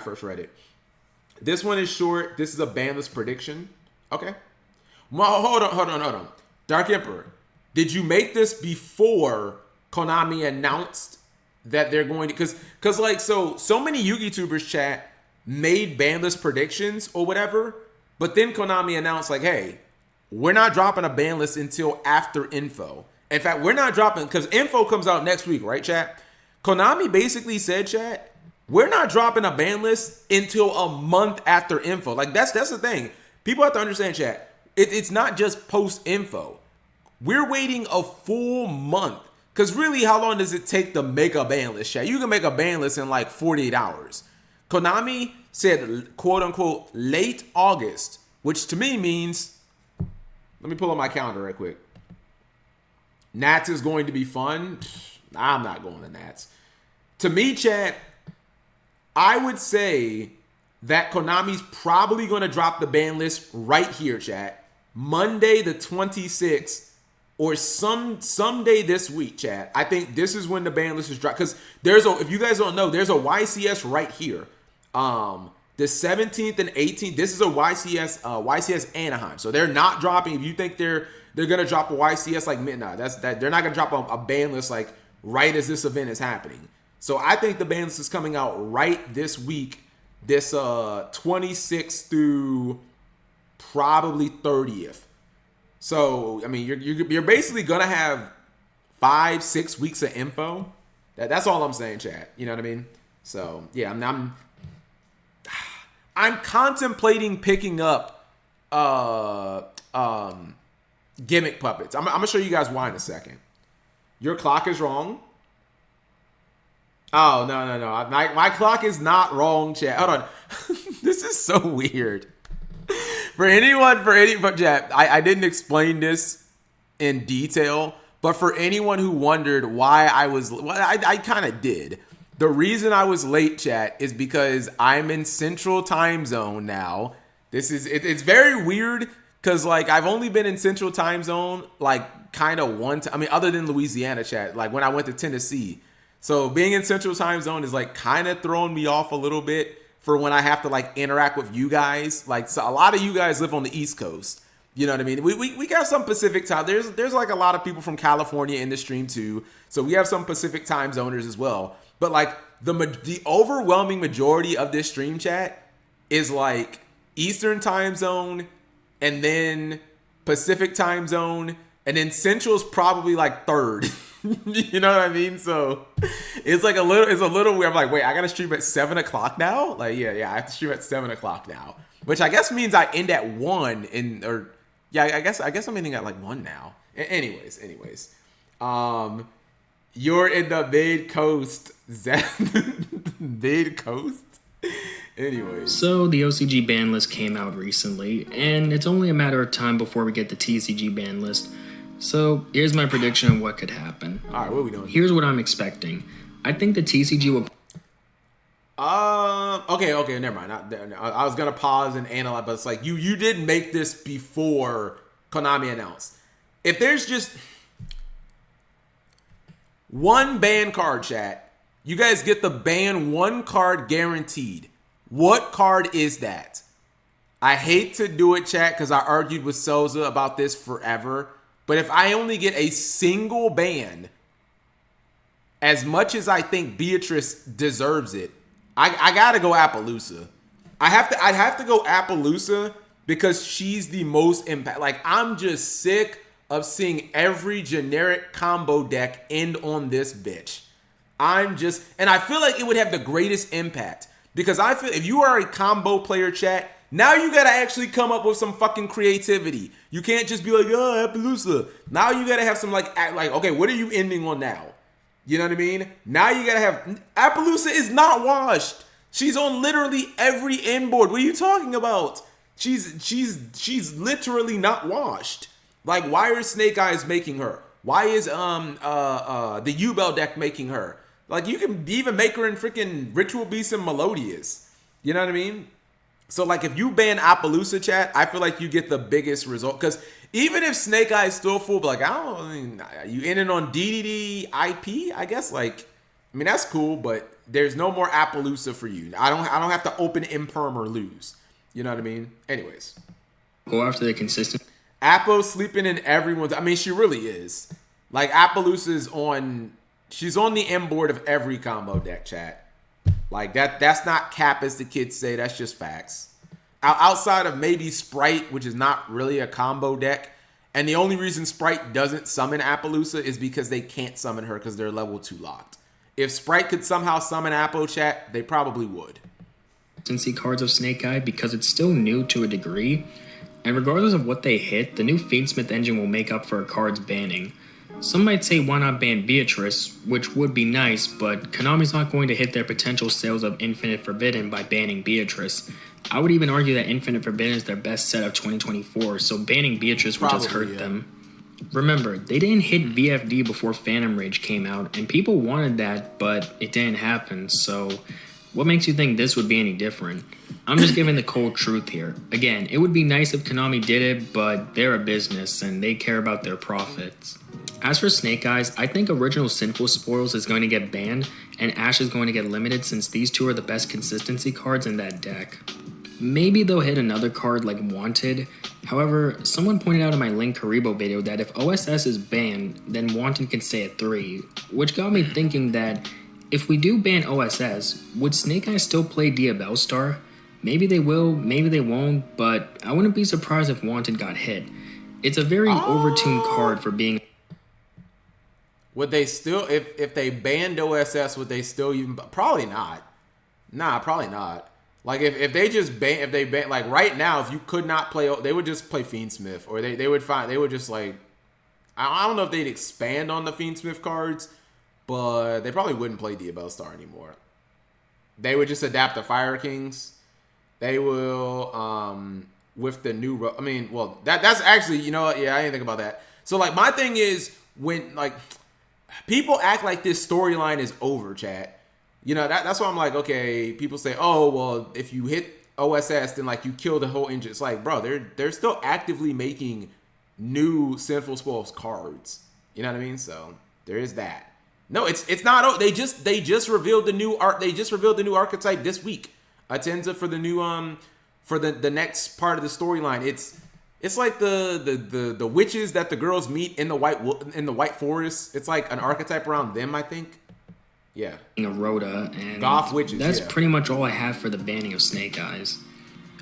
first read it. This one is short. This is a banlist prediction. Okay. Well, hold on. Dark Emperor, did you make this before Konami announced that they're going to? Because like so many YouTubers chat made banlist predictions or whatever, but then Konami announced like, hey, we're not dropping a ban list until after info. In fact, we're not dropping because info comes out next week, right, chat? Konami basically said, chat, we're not dropping a ban list until a month after info. Like that's the thing. People have to understand, chat. It's not just post info. We're waiting a full month. Because really, how long does it take to make a ban list, chat? You can make a ban list in like 48 hours. Konami said, quote unquote, late August, which to me means, let me pull up my calendar right quick. Nats is going to be fun. I'm not going to Nats. To me, chat, I would say that Konami's probably going to drop the ban list right here, chat. Monday the 26th or someday this week, chat. I think this is when the ban list is dropped. Because if you guys don't know, there's a YCS right here. The 17th and 18th, this is a YCS Anaheim. So they're not dropping. If you think they're gonna drop a YCS like midnight, they're not gonna drop a ban list like right as this event is happening. So I think the ban list is coming out right this week, this 26th through probably 30th. So I mean, you're basically gonna have 5-6 weeks of info. That's all I'm saying, chat. You know what I mean? So yeah, I'm contemplating picking up gimmick puppets. I'm gonna show you guys why in a second. Your clock is wrong. Oh no. My clock is not wrong, chat. Hold on. This is so weird. But chat, I didn't explain this in detail, but for anyone who wondered why I kind of did. The reason I was late, chat, is because I'm in Central Time Zone now. It's very weird because like I've only been in Central Time Zone like kind of one time. I mean, other than Louisiana, chat, like when I went to Tennessee. So being in Central Time Zone is like kind of throwing me off a little bit for when I have to like interact with you guys. Like so a lot of you guys live on the East Coast. You know what I mean? We got some Pacific time. There's like a lot of people from California in the stream too. So we have some Pacific time zoners as well. But like the overwhelming majority of this stream, chat, is like Eastern time zone and then Pacific time zone and then Central's probably like third. You know what I mean? So it's like a little weird. I'm like, wait, I gotta stream at 7 o'clock now? Like, yeah, I have to stream at 7 o'clock now. Which I guess means I end at 1 I guess I'm ending at like 1 now. Anyways. You're in the mid coast. Mid coast? Anyways. So the OCG ban list came out recently, and it's only a matter of time before we get the TCG ban list. So here's my prediction of what could happen. All right, what are we doing? Here's what I'm expecting. I think the TCG will... Okay, never mind. I was gonna pause and analyze, but it's like you did make this before Konami announced. If there's just one ban card, chat, you guys get the ban one card guaranteed. What card is that? I hate to do it, chat, because I argued with Souza about this forever. But if I only get a single ban, as much as I think Beatrice deserves it, I gotta go Appaloosa. I'd have to go Appaloosa because she's the most impact. Like, I'm just sick of seeing every generic combo deck end on this bitch. And I feel like it would have the greatest impact because I feel if you are a combo player, chat, now you gotta actually come up with some fucking creativity. You can't just be like, oh, Appaloosa. Now you gotta have some like, okay, what are you ending on now? You know what I mean? Now you gotta have, Appaloosa is not washed. She's on literally every end board. What are you talking about? She's literally not washed. Like, why are Snake Eyes making her? Why is the U-Bell deck making her? Like, you can even make her in freaking Ritual Beast and Melodious. You know what I mean? So, like, if you ban Appaloosa, chat, I feel like you get the biggest result. Because even if Snake Eyes still full, but like, you ended on DDD IP, I guess. Like, I mean, that's cool, but there's no more Appaloosa for you. I don't have to open imperm or lose. You know what I mean? Anyways. Go after the consistent. Appo's sleeping in everyone's. I mean, she really is. Like, Appaloosa is on. She's on the M board of every combo deck, chat. Like, that's not cap, as the kids say. That's just facts. Outside of maybe Sprite, which is not really a combo deck. And the only reason Sprite doesn't summon Appaloosa is because they can't summon her because they're level 2 locked. If Sprite could somehow summon Appo, chat, they probably would. Consistency cards of Snake Eye because it's still new to a degree. And regardless of what they hit, the new Fiendsmith engine will make up for a card's banning. Some might say why not ban Beatrice, which would be nice, but Konami's not going to hit their potential sales of Infinite Forbidden by banning Beatrice. I would even argue that Infinite Forbidden is their best set of 2024, so banning Beatrice would just hurt them. Remember, they didn't hit VFD before Phantom Rage came out, and people wanted that, but it didn't happen, so what makes you think this would be any different? I'm just giving the cold truth here. Again, it would be nice if Konami did it, but they're a business and they care about their profits. As for Snake Eyes, I think Original Sinful Spoils is going to get banned, and Ash is going to get limited since these two are the best consistency cards in that deck. Maybe they'll hit another card like Wanted. However, someone pointed out in my Link Karibo video that if OSS is banned, then Wanted can stay at 3, which got me thinking that if we do ban OSS, would Snake Eyes still play Diabellstar? Maybe they will, maybe they won't, but I wouldn't be surprised if Wanted got hit. It's a very overtuned card for being... Would they still, if they banned OSS, would they still even... Probably not. Nah, probably not. Like, if they just ban, like, right now, if you could not play, they would just play Fiendsmith, or they would just, like... I don't know if they'd expand on the Fiendsmith cards, but they probably wouldn't play Diabellstar anymore. They would just adapt the Fire Kings. They will, with the new... I mean, well, that's actually... You know what? Yeah, I didn't think about that. So, like, my thing is, when, like... People act like this storyline is over, chat. You know, that's why I'm like, okay, people say, oh, well, if you hit OSS, then, like, you kill the whole engine. It's like, bro, they're still actively making new Sinful Spoils cards. You know what I mean? So, there is that. No, it's not... They just revealed the new art. They just revealed the new archetype this week. Atenza for the new for the next part of the storyline. It's like the witches that the girls meet in the White Forest. It's like an archetype around them, I think. Yeah. Rhoda and Goth witches. That's pretty much all I have for the banning of Snake Eyes.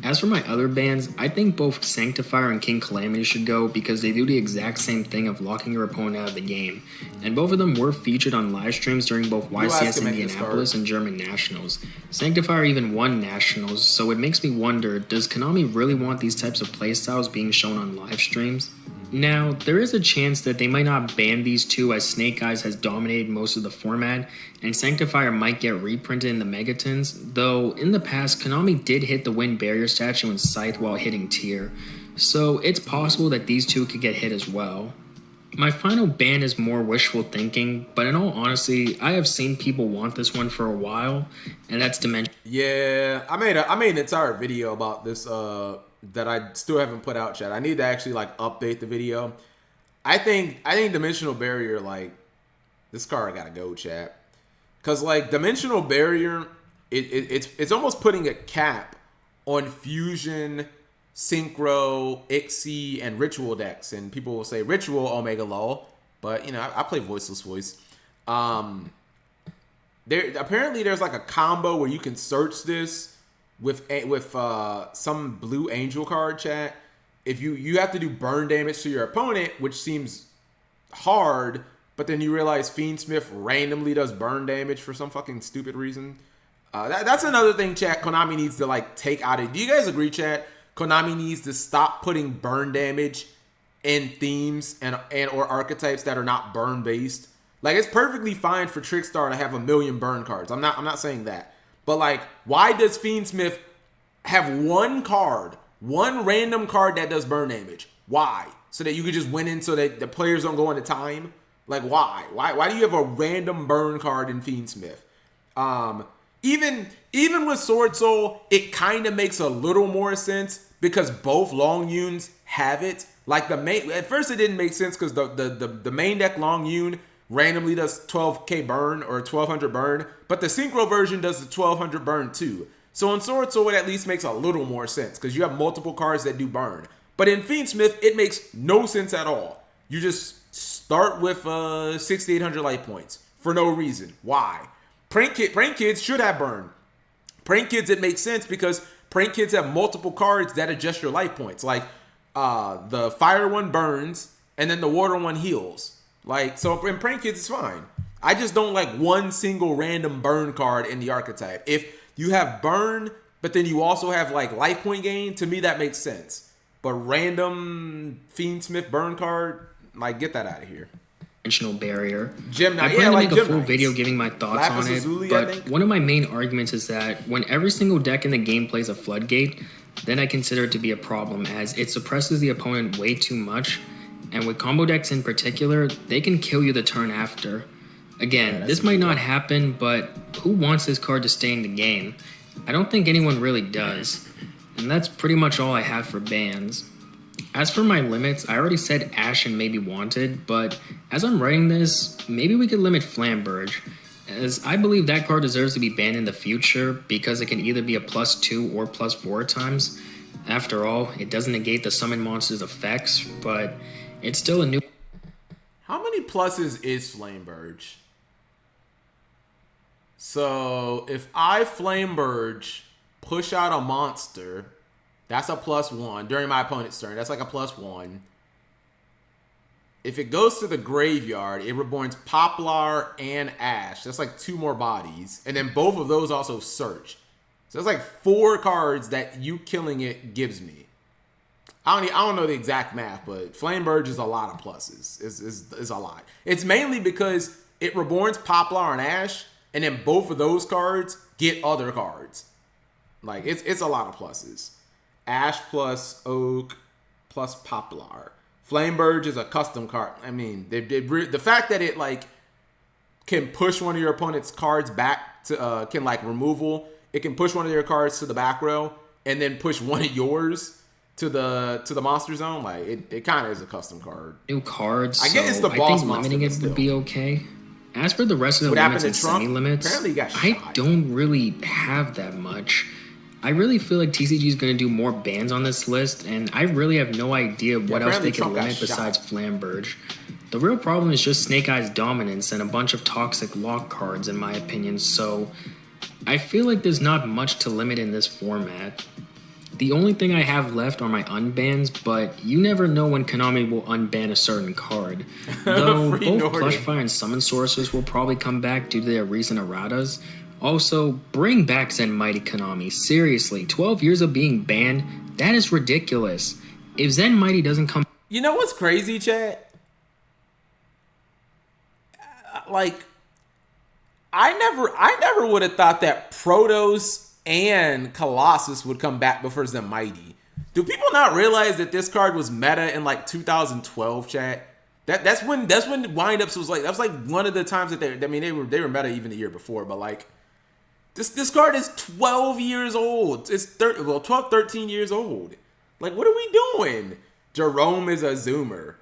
As for my other bans, I think both Sanctifier and King Calamity should go because they do the exact same thing of locking your opponent out of the game. And both of them were featured on live streams during both YCS Indianapolis and German Nationals. Sanctifier even won Nationals, so it makes me wonder, does Konami really want these types of playstyles being shown on live streams? Now, there is a chance that they might not ban these two as Snake Eyes has dominated most of the format, and Sanctifier might get reprinted in the Megatons, though in the past, Konami did hit the Wind Barrier statue in Scythe while hitting Tier, so it's possible that these two could get hit as well. My final ban is more wishful thinking, but in all honesty, I have seen people want this one for a while, and that's Dimension. Yeah, I made an entire video about this that I still haven't put out, chat. I need to actually, like, update the video. I think Dimensional Barrier, like, this card gotta go, chat. Cause, like, Dimensional Barrier, it's almost putting a cap on Fusion, Synchro, Ixie, and Ritual decks. And people will say Ritual, Omega Law, but, you know, I play Voiceless Voice. Apparently there's like a combo where you can search this with some blue angel card, chat. If you have to do burn damage to your opponent, which seems hard, but then you realize Fiendsmith randomly does burn damage for some fucking stupid reason. That's another thing, chat, Konami needs to, like, take out of. Do you guys agree, chat? Konami needs to stop putting burn damage in themes and or archetypes that are not burn based. Like, it's perfectly fine for Trickstar to have a million burn cards. I'm not saying that. But, like, why does Fiendsmith have one random card that does burn damage? Why? So that you could just win in so that the players don't go into time? Like, why? Why do you have a random burn card in Fiendsmith? Even with Sword Soul, it kind of makes a little more sense because both Long Yuns have it. Like, at first it didn't make sense because the main deck Long Yun randomly does 12k burn or 1200 burn, but the synchro version does the 1200 burn too. So in Sword it at least makes a little more sense because you have multiple cards that do burn. But in Fiendsmith, it makes no sense at all. You just start with 6,800 life points for no reason. Why? Prank Kids should have burn. Prank Kids, it makes sense because Prank Kids have multiple cards that adjust your life points. Like the fire one burns and then the water one heals. Like, so in Prank Kids, it's fine. I just don't like one single random burn card in the archetype. If you have burn, but then you also have like life point gain, to me that makes sense. But random Fiendsmith burn card, like, get that out of here. Dimensional barrier. Gem Knight. I plan to make a Gem full Knights. video giving my thoughts Lapis on it, Lazuli, but one of my main arguments is that when every single deck in the game plays a floodgate, then I consider it to be a problem as it suppresses the opponent way too much, and with combo decks in particular, they can kill you the turn after. Again, this might not happen, but who wants this card to stay in the game? I don't think anyone really does, and that's pretty much all I have for bans. As for my limits, I already said Ash and maybe Wanted, but as I'm writing this, maybe we could limit Flamberge, as I believe that card deserves to be banned in the future because it can either be a +2 or +4 times. After all, it doesn't negate the summon monster's effects, but it's still a new... How many pluses is Flamberge? So if I Flamberge push out a monster... That's a +1 during my opponent's turn. That's like a +1. If it goes to the graveyard, it reborns Poplar and Ash. That's like 2 more bodies. And then both of those also search. So it's like 4 cards that you killing it gives me. I don't know the exact math, but Flamberge is a lot of pluses. Is a lot. It's mainly because it reborns Poplar and Ash, and then both of those cards get other cards. Like, it's a lot of pluses. Ash plus Oak plus Poplar. Flamberge is a custom card. I mean, the fact that it like can push one of your opponent's cards back to can like removal. It can push one of your cards to the back row and then push one of yours to the monster zone. Like it kind of is a custom card. New cards. I guess it's the boss I think monster, limiting it would be okay. As for the rest of the What limits happened and to Trump? semi-limits, Apparently he got I shot. don't really have that much. I really feel like TCG is going to do more bans on this list, and I really have no idea what else apparently they can Trump got limit shot. besides Flamberge. The real problem is just Snake Eye's dominance and a bunch of toxic lock cards, in my opinion, so I feel like there's not much to limit in this format. The only thing I have left are my unbans, but you never know when Konami will unban a certain card. Though Free both Nordic. Plushfire and Summon Sorcerers will probably come back due to their recent erratas. Also, bring back Zen Mighty Konami. Seriously, 12 years of being banned? That is ridiculous. If Zen Mighty doesn't come... You know what's crazy, chat? Like, I never would have thought that Protoss and Colossus would come back before Zen Mighty. Do people not realize that this card was meta in like 2012, chat? That's when windups was like, that was like one of the times that they were meta even the year before, but like this card is 12 years old. It's 12, 13 years old. Like, what are we doing? Jerome is a zoomer.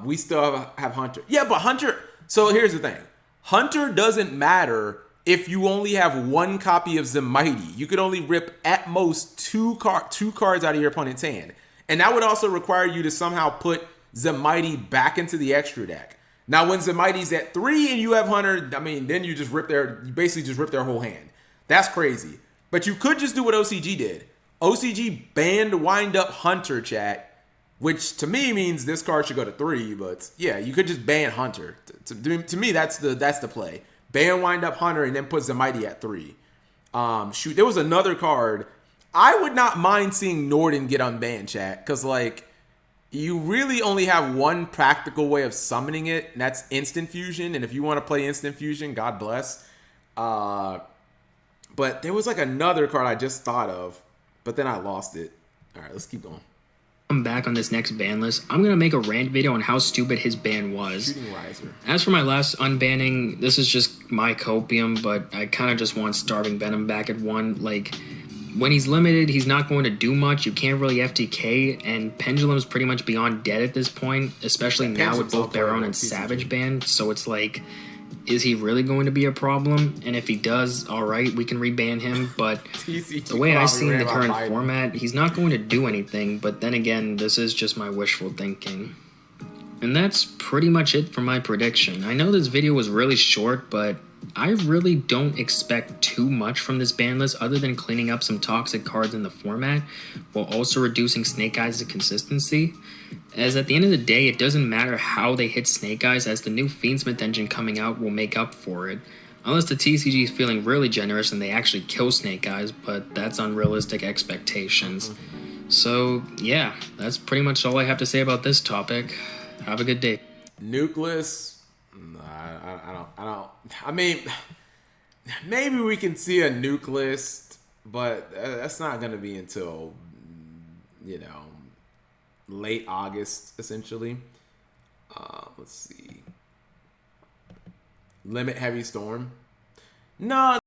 We still have Hunter. Yeah, but Hunter, so here's the thing. Hunter doesn't matter if you only have 1 copy of Zen Mighty. You could only rip at most two cards out of your opponent's hand. And that would also require you to somehow put Zen Mighty back into the extra deck. Now, when Zen Mighty's at 3 and you have Hunter, I mean, then you basically just rip their whole hand. That's crazy. But you could just do what OCG did. OCG banned Wind Up Hunter, chat, which to me means this card should go to 3. But yeah, you could just ban Hunter. To me, that's the play. Ban Wind Up Hunter and then put Zen Mighty at 3. Shoot, there was another card. I would not mind seeing Norden get unbanned, chat, because like, you really only have one practical way of summoning it, and that's Instant Fusion. And if you want to play Instant Fusion, God bless. But there was like another card I just thought of, but then I lost it. All right, let's keep going. come back on this next ban list, I'm going to make a rant video on how stupid his ban was. Shooting Riser. As for my last unbanning, this is just my copium, but I kind of just want Starving Venom back at 1. Like, when he's limited, he's not going to do much. You can't really FTK, and Pendulum's pretty much beyond dead at this point, especially now with both Baron and Savage banned. So it's like, is he really going to be a problem? And if he does, all right, we can reban him. But the way I see the current format, he's not going to do anything. But then again, this is just my wishful thinking. And that's pretty much it for my prediction. I know this video was really short, but I really don't expect too much from this ban list other than cleaning up some toxic cards in the format while also reducing Snake Eyes' consistency. As at the end of the day, it doesn't matter how they hit Snake Eyes, as the new Fiendsmith engine coming out will make up for it. Unless the TCG is feeling really generous and they actually kill Snake Eyes, but that's unrealistic expectations. So yeah, that's pretty much all I have to say about this topic. Have a good day. Nukeless. I don't. I mean, maybe we can see a nuke list, but that's not going to be until, late August, essentially. Let's see. Limit Heavy Storm. No.